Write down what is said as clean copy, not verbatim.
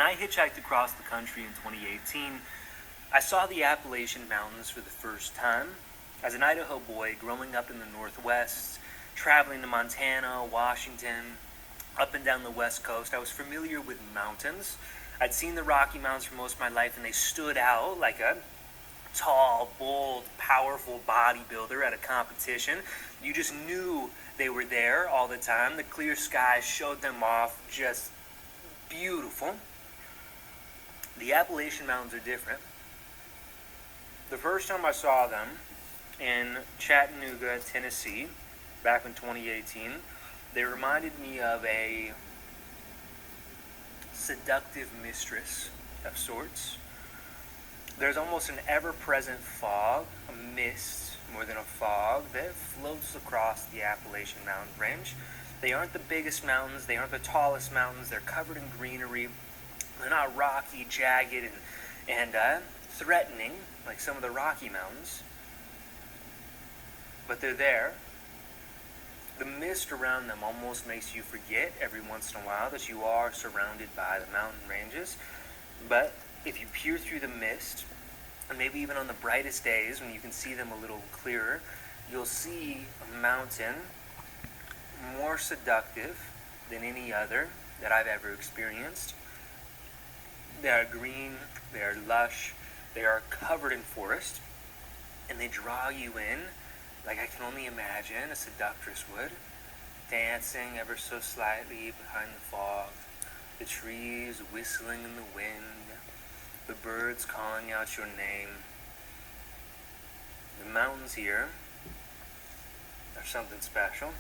When I hitchhiked across the country in 2018, I saw the Appalachian Mountains for the first time. As an Idaho boy growing up in the Northwest, traveling to Montana, Washington, up and down the West Coast, I was familiar with mountains. I'd seen the Rocky Mountains for most of my life, and they stood out like a tall, bold, powerful bodybuilder at a competition. You just knew they were there all the time. The clear skies showed them off, just beautiful. The Appalachian Mountains are different. The first time I saw them in Chattanooga, Tennessee, back in 2018, they reminded me of a seductive mistress of sorts. There's almost an ever-present fog, a mist more than a fog, that floats across the Appalachian mountain range. They aren't the biggest mountains, they aren't the tallest mountains, they're covered in greenery. They're not rocky, jagged, and threatening like some of the Rocky Mountains, but they're there. The mist around them almost makes you forget every once in a while that you are surrounded by the mountain ranges. But if you peer through the mist, and maybe even on the brightest days when you can see them a little clearer, you'll see a mountain more seductive than any other that I've ever experienced. They are green, they are lush, they are covered in forest, and they draw you in like I can only imagine a seductress would, dancing ever so slightly behind the fog, the trees whistling in the wind, the birds calling out your name. The mountains here are something special.